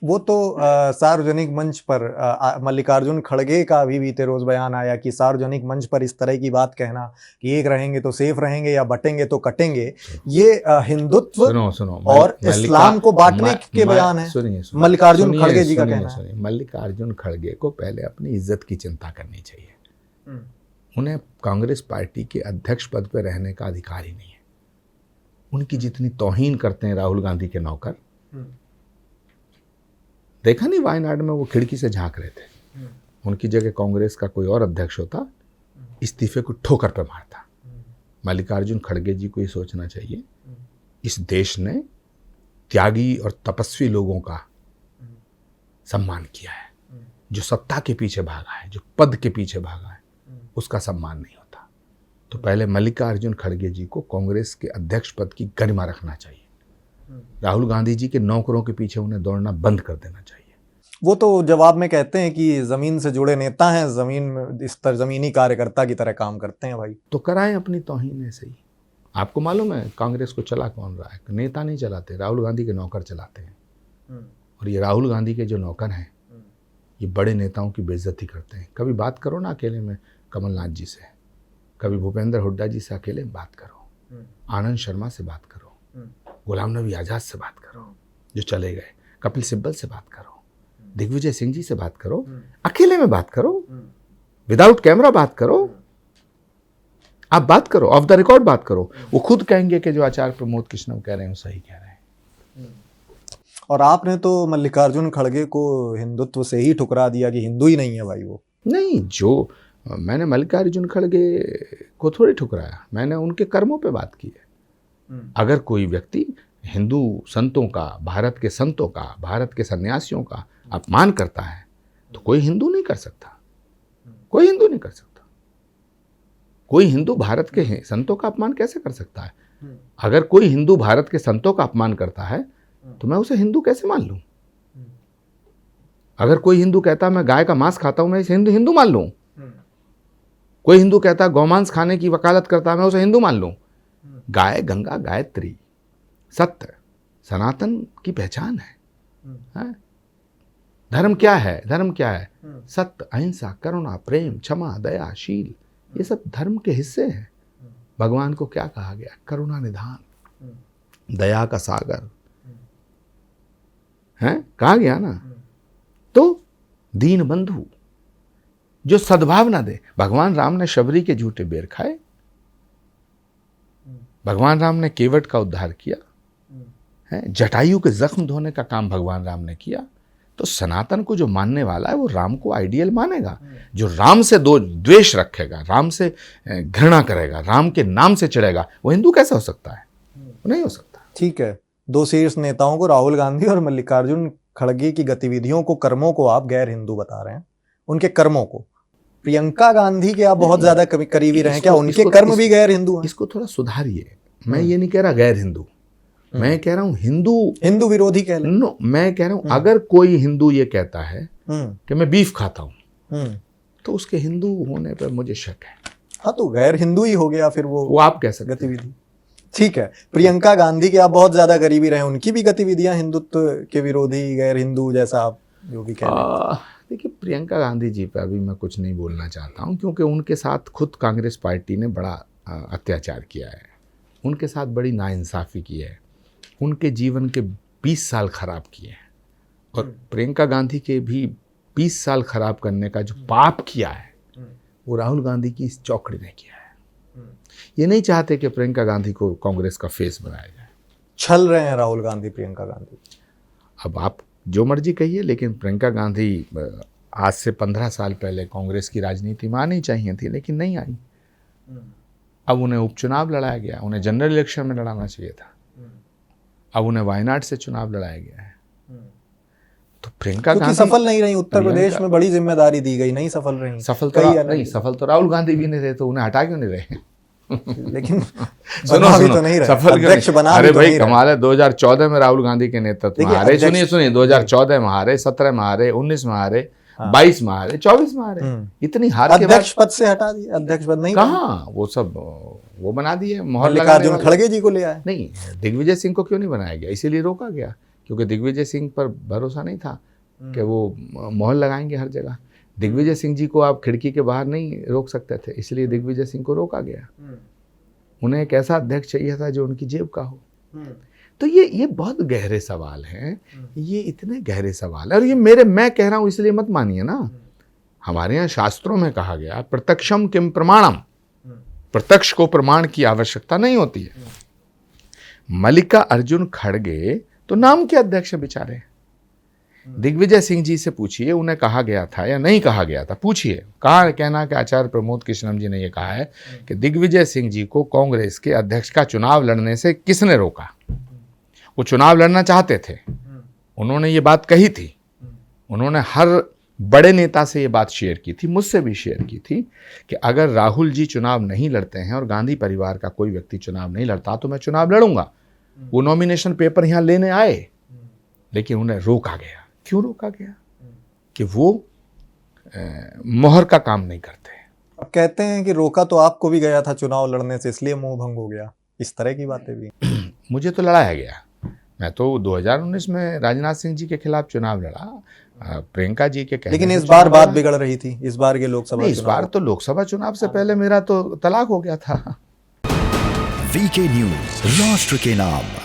वो तो सार्वजनिक मंच पर मल्लिकार्जुन खड़गे का भी बीते रोज बयान आया कि सार्वजनिक मंच पर इस तरह की बात कहना कि एक रहेंगे तो सेफ रहेंगे या बटेंगे तो कटेंगे, ये हिंदुत्व सुनो और इस्लाम को बांटने के बयान है। मल्लिकार्जुन खड़गे जी का कहना है। मल्लिकार्जुन खड़गे को पहले अपनी इज्जत की चिंता करनी चाहिए। उन्हें कांग्रेस पार्टी के अध्यक्ष पद पर रहने का अधिकार ही नहीं है। उनकी जितनी तौहीन करते हैं राहुल गांधी के नौकर, देखा नहीं वायनाड में वो खिड़की से झांक रहे थे। उनकी जगह कांग्रेस का कोई और अध्यक्ष होता, इस्तीफे को ठोकर पे मारता। मल्लिकार्जुन खड़गे जी को ये सोचना चाहिए, इस देश ने त्यागी और तपस्वी लोगों का सम्मान किया है। जो सत्ता के पीछे भागा है, जो पद के पीछे भागा है, उसका सम्मान नहीं होता। तो पहले मल्लिकार्जुन खड़गे जी को कांग्रेस के अध्यक्ष पद की गरिमा रखना चाहिए। राहुल गांधी जी के नौकरों के पीछे उन्हें दौड़ना बंद कर देना चाहिए। वो तो जवाब में कहते हैं कि जमीन से जुड़े नेता हैं, जमीन में इस तरह जमीनी कार्यकर्ता की तरह काम करते हैं। भाई तो कराएं अपनी तौहीन ऐसे ही। आपको मालूम है कांग्रेस को चला कौन रहा है? नेता नहीं चलाते, राहुल गांधी के नौकर चलाते हैं। और ये राहुल गांधी के जो नौकर हैं, ये बड़े नेताओं की बेइज्जती करते हैं। कभी बात करो ना अकेले में कमलनाथ जी से, कभी भूपेंद्र हुड्डा जी से अकेले में बात करो, आनंद शर्मा से बात करो, गुलाम नबी आज़ाद से बात करो जो चले गए, कपिल सिब्बल से बात करो, दिग्विजय सिंह जी से बात करो, अकेले में बात करो, विदाउट कैमरा बात करो। आप बात करो, ऑफ द रिकॉर्ड बात करो। वो खुद कहेंगे कि जो आचार्य प्रमोद कृष्णम कह रहे हैं वो सही कह रहे हैं। और आपने तो मल्लिकार्जुन खड़गे को हिंदुत्व से ही ठुकरा दिया कि हिंदू ही नहीं है भाई वो। नहीं, जो मैंने मल्लिकार्जुन खड़गे को थोड़ी ठुकराया, मैंने उनके कर्मों पे बात की है। अगर कोई व्यक्ति हिंदू संतों का, भारत के संतों का, भारत के सन्यासियों का अपमान करता है तो कोई हिंदू नहीं कर सकता, कोई हिंदू नहीं कर सकता। कोई हिंदू भारत के संतों का अपमान कैसे कर सकता है? अगर कोई हिंदू भारत के संतों का अपमान करता है तो मैं उसे हिंदू कैसे मान लूं? अगर कोई हिंदू कहता है मैं गाय का मांस खाता हूं, मैं इसे हिंदू मान लूं? कोई हिंदू कहता है गौमांस खाने की वकालत करता है, मैं उसे हिंदू मान लूं? गाय, गंगा, गायत्री, सत्य, सनातन की पहचान है। धर्म क्या है? धर्म क्या है? सत्य, अहिंसा, करुणा, प्रेम, क्षमा, दया, शील, ये सब धर्म के हिस्से हैं। भगवान को क्या कहा गया? करुणा निधान, दया का सागर है, कहा गया ना। तो दीन बंधु जो सद्भावना दे। भगवान राम ने शबरी के झूठे बेर खाए, भगवान राम ने केवट का उद्धार किया है, जटायु के जख्म धोने का काम भगवान राम ने किया। तो सनातन को जो मानने वाला है वो राम को आइडियल मानेगा। जो राम से द्वेष रखेगा, राम से घृणा करेगा, राम के नाम से चिढ़ेगा, वो हिंदू कैसे हो सकता है? वो नहीं हो सकता। ठीक है, दो शीर्ष नेताओं को, राहुल गांधी और मल्लिकार्जुन खड़गे की गतिविधियों को, कर्मों को आप गैर हिंदू बता रहे हैं, उनके कर्मों को। प्रियंका गांधी के आप बहुत ज्यादा करीबी रहे, क्या उनके कर्म भी गैर हिंदू हैं? इसको थोड़ा सुधारिए। मैं ये नहीं कह रहा गैर हिंदू, मैं कह रहा हूं हिंदू विरोधी कह लें। नो, मैं कह रहा हूं अगर कोई हिंदू ये कहता है कि मैं बीफ खाता हूं तो उसके हिंदू होने पर मुझे शक है। हाँ, तो गैर हिंदू ही हो गया फिर वो आप कह सकते गतिविधि। ठीक है, प्रियंका गांधी के आप बहुत ज्यादा करीबी रहे, उनकी भी गतिविधियां हिंदुत्व के विरोधी, गैर हिंदू जैसा आप जो भी कह रहे हैं। देखिए, प्रियंका गांधी जी पर अभी मैं कुछ नहीं बोलना चाहता हूं, क्योंकि उनके साथ खुद कांग्रेस पार्टी ने बड़ा अत्याचार किया है, उनके साथ बड़ी नाइंसाफ़ी की है, उनके जीवन के 20 साल खराब किए हैं। और प्रियंका गांधी के भी 20 साल खराब करने का जो पाप किया है वो राहुल गांधी की इस चौकड़ी ने किया है। ये नहीं चाहते कि प्रियंका गांधी को कांग्रेस का फेस बनाया जाए। छल रहे हैं राहुल गांधी, प्रियंका गांधी। अब आप जो मर्जी कहिए, लेकिन प्रियंका गांधी आज से 15 साल पहले कांग्रेस की राजनीति में आनी चाहिए थी, लेकिन नहीं आई। अब उन्हें उपचुनाव लड़ाया गया, उन्हें जनरल इलेक्शन में लड़ाना चाहिए था। अब उन्हें वायनाड से चुनाव लड़ाया गया है। तो प्रियंका गांधी सफल नहीं रही, उत्तर प्रदेश में बड़ी जिम्मेदारी दी गई, नहीं सफल रही। सफल तो राहुल गांधी भी नहीं थे, तो उन्हें हटा क्यों नहीं रहे? लेकिन सुनो, तो नहीं सफल अध्यक्ष बना। अरे भाई कमाल है, 2014 में राहुल गांधी के नेतृत्व में हारे। सुनिए 2014 में हारे, 17 में हारे, 19 में हारे, 22 में हारे, 24 में हारे। इतनी हार के बाद अध्यक्ष पद से हटा दिया। अध्यक्ष पद नहीं, कहाँ वो सब वो बना दिए, मल्लिकार्जुन खड़गे जी को ले आए। नहीं, दिग्विजय सिंह को क्यों नहीं बनाया गया? इसीलिए रोका गया क्योंकि दिग्विजय सिंह पर भरोसा नहीं था कि वो मोहर लगाएंगे हर जगह। दिग्विजय सिंह जी को आप खिड़की के बाहर नहीं रोक सकते थे, इसलिए दिग्विजय सिंह को रोका गया। उन्हें एक ऐसा अध्यक्ष चाहिए था जो उनकी जेब का हो। तो ये बहुत गहरे सवाल हैं, ये इतने गहरे सवाल है। और ये मैं कह रहा हूँ इसलिए मत मानिए ना। हमारे यहाँ शास्त्रों में कहा गया प्रत्यक्षम किम प्रमाणम, प्रत्यक्ष को प्रमाण की आवश्यकता नहीं होती है। मल्लिकार्जुन खड़गे तो नाम के अध्यक्ष बेचारे। दिग्विजय सिंह जी से पूछिए उन्हें कहा गया था या नहीं कहा गया था, पूछिए। कहना कि आचार्य प्रमोद कृष्णम जी ने यह कहा है कि दिग्विजय सिंह जी को कांग्रेस के अध्यक्ष का चुनाव लड़ने से किसने रोका। वो चुनाव लड़ना चाहते थे, उन्होंने ये बात कही थी, उन्होंने हर बड़े नेता से ये बात शेयर की थी, मुझसे भी शेयर की थी कि अगर राहुल जी चुनाव नहीं लड़ते हैं और गांधी परिवार का कोई व्यक्ति चुनाव नहीं लड़ता तो मैं चुनाव लड़ूंगा। वो नॉमिनेशन पेपर यहाँ लेने आए, लेकिन उन्हें रोका गया। क्यों रोका गया? कि वो मोहर का काम नहीं करते। अब कहते हैं कि रोका तो आपको भी गया था चुनाव लड़ने से, इसलिए मोह भंग हो गया, इस तरह की बातें भी। मुझे तो लड़ाया गया। मैं तो 2019 में राजनाथ सिंह जी के खिलाफ चुनाव लड़ा, प्रियंका जी के कहने। लेकिन इस बार बात बिगड़ रही थी, इस बार के लोकसभा इस बार तो लोकसभा चुनाव से पहले मेरा तो तलाक हो गया था। वीके न्यूज, राष्ट्र के नाम।